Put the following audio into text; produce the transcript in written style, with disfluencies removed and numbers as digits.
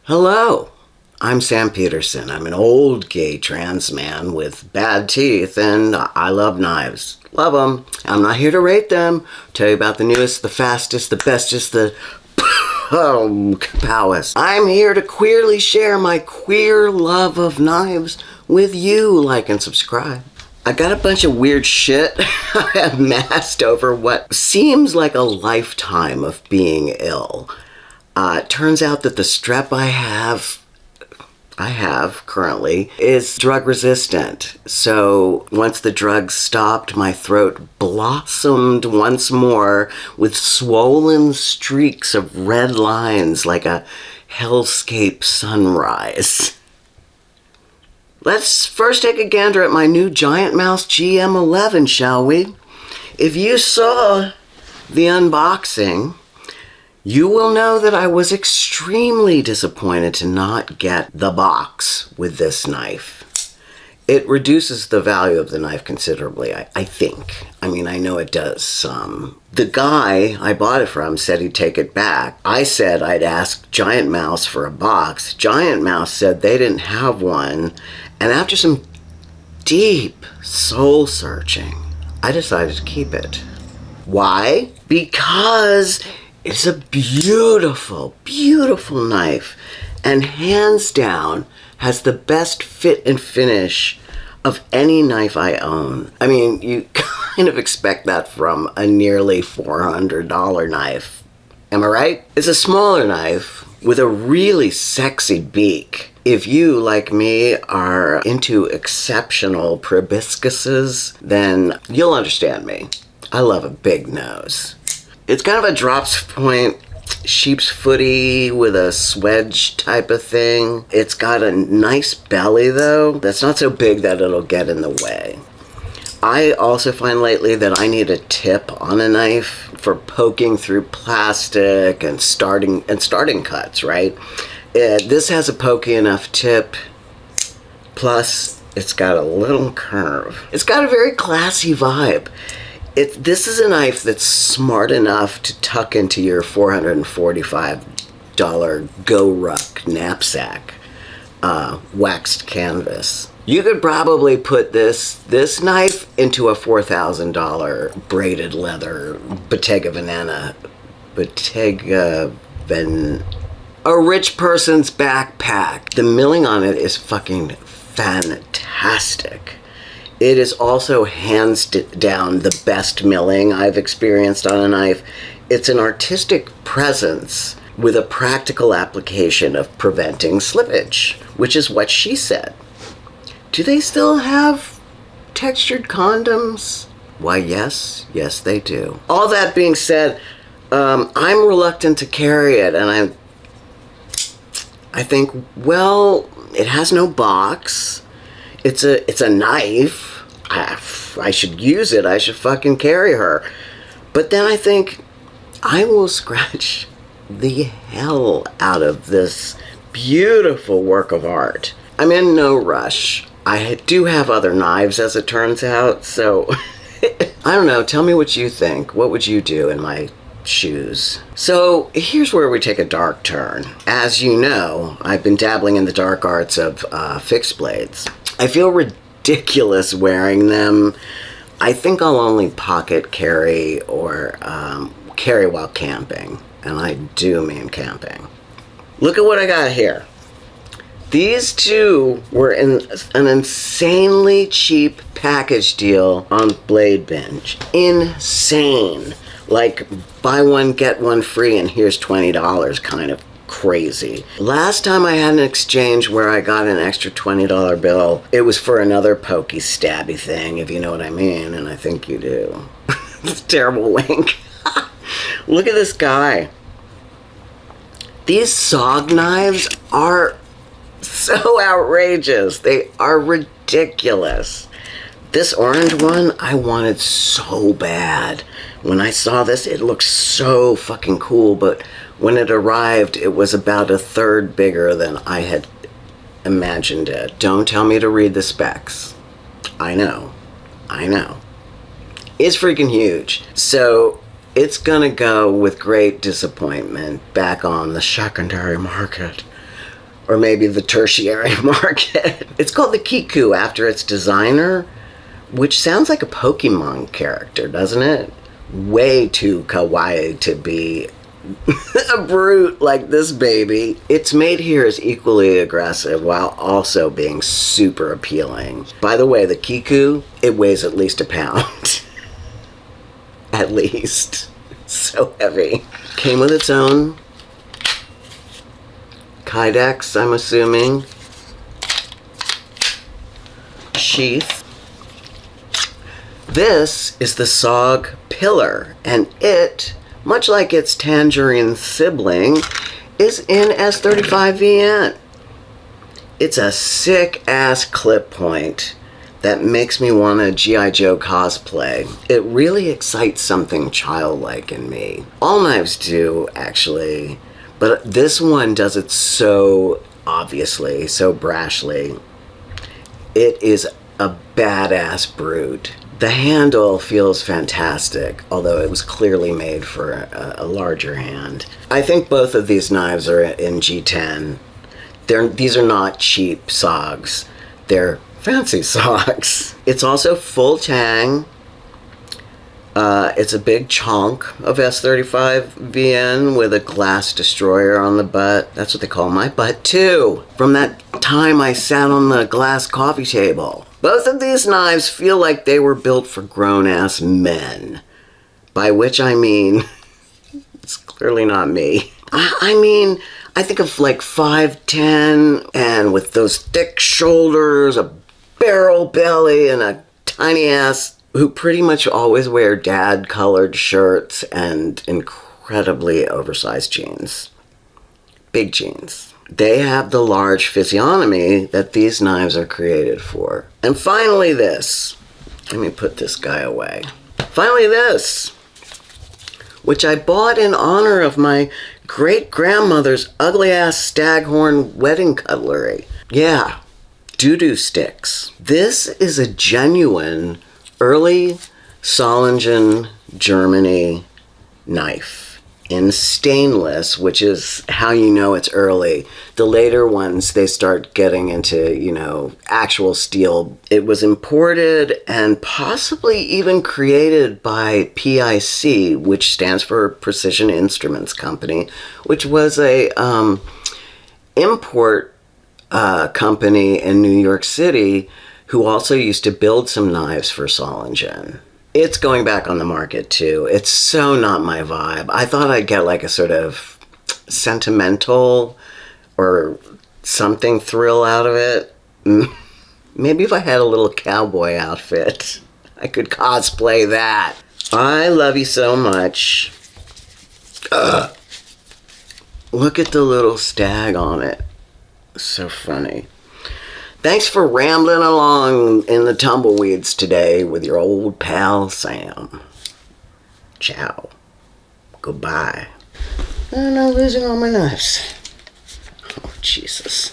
Hello, I'm Sam Peterson. I'm an old gay trans man with bad teeth, and I love knives. Love them. I'm not here to rate them. Tell you about the newest, the fastest, the bestest, the powest. I'm here to queerly share my queer love of knives with you. Like and subscribe. I got a bunch of weird shit I amassed over what seems like a lifetime of being ill. It turns out that the strep I have currently is drug resistant. So once the drugs stopped, my throat blossomed once more with swollen streaks of red lines like a hellscape sunrise. Let's first take a gander at my new Giant Mouse GM11, shall we? If you saw the unboxing, you will know that I was extremely disappointed to not get the box with this knife. It reduces the value of the knife considerably, I think. I mean, I know it does some. The guy I bought it from said he'd take it back. I said I'd ask Giant Mouse for a box. Giant Mouse said they didn't have one. And after some deep soul searching, I decided to keep it. Why? Because it's a beautiful, beautiful knife, and hands down has the best fit and finish of any knife I own. I mean, you kind of expect that from a nearly $400 knife. Am I right? It's a smaller knife with a really sexy beak. If you, like me, are into exceptional proboscises, then you'll understand me. I love a big nose. It's kind of a drops point sheep's footy with a swedge type of thing. It's got a nice belly though, that's not so big that it'll get in the way. I also find lately that I need a tip on a knife for poking through plastic and starting cuts, right? This has a pokey enough tip, plus it's got a little curve. It's got a very classy vibe. This is a knife that's smart enough to tuck into your $445 Go-Ruck knapsack, waxed canvas. You could probably put this knife into a $4,000 braided leather a rich person's backpack. The milling on it is fucking fantastic. It is also hands down the best milling I've experienced on a knife. It's an artistic presence with a practical application of preventing slippage, which is what she said. Do they still have textured condoms? Why, yes, they do. All that being said, I'm reluctant to carry it, and I think, well, it has no box. It's a knife. I should use it. I should fucking carry her. But then I think I will scratch the hell out of this beautiful work of art. I'm in no rush. I do have other knives, as it turns out, so I don't know. Tell me what you think. What would you do in my shoes? So here's where we take a dark turn. As you know, I've been dabbling in the dark arts of fixed blades. I feel ridiculous wearing them. I think I'll only pocket carry or carry while camping, and I do mean camping. Look at what I got here. These two were in an insanely cheap package deal on Blade Binge. Insane. Like buy one, get one free, and here's $20 kind of crazy. Last time I had an exchange where I got an extra $20 bill, it was for another pokey stabby thing, if you know what I mean, and I think you do. It's a terrible wink. Look at this guy. These SOG knives are so outrageous. They are ridiculous. This orange one I wanted so bad. When I saw this, it looked so fucking cool, but when it arrived, it was about a third bigger than I had imagined it. Don't tell me to read the specs. I know. It's freaking huge. So it's gonna go with great disappointment back on the secondary market. or maybe the tertiary market. It's called the Kiku after its designer, which sounds like a Pokemon character, doesn't it? Way too kawaii to be a brute like this baby. Its mate here is equally aggressive while also being super appealing. By the way, the Kiku, it weighs at least a pound. At least. So heavy. Came with its own Kydex, I'm assuming. Sheath. This is the SOG Pillar, and it, much like its Tangerine sibling, is in S35VN. It's a sick-ass clip point that makes me want a G.I. Joe cosplay. It really excites something childlike in me. All knives do, actually, but this one does it so obviously, so brashly. It is a badass brute. The handle feels fantastic, although it was clearly made for a larger hand. I think both of these knives are in G10. These are not cheap SOGs. They're fancy SOGs. It's also full tang. It's a big chunk of S35VN with a glass destroyer on the butt. That's what they call my butt too. From that time I sat on the glass coffee table. Both of these knives feel like they were built for grown-ass men. By which I mean, it's clearly not me. I mean, I think of like 5'10", and with those thick shoulders, a barrel belly, and a tiny ass, who pretty much always wear dad-colored shirts and incredibly oversized jeans. Big jeans. They have the large physiognomy that these knives are created for. And finally this. Let me put this guy away. Finally this, which I bought in honor of my great-grandmother's ugly-ass staghorn wedding cutlery. Yeah, doo-doo sticks. This is a genuine early Solingen, Germany knife in stainless, which is how you know it's early. The later ones, they start getting into, you know, actual steel. It was imported and possibly even created by PIC, which stands for Precision Instruments Company, which was a import company in New York City who also used to build some knives for Solingen. It's going back on the market too. It's so not my vibe. I thought I'd get like a sort of sentimental or something thrill out of it. Maybe if I had a little cowboy outfit, I could cosplay that. I love you so much. Ugh. Look at the little stag on it. So funny. Thanks for rambling along in the tumbleweeds today with your old pal Sam. Ciao. Goodbye. I'm not losing all my knives. Oh, Jesus.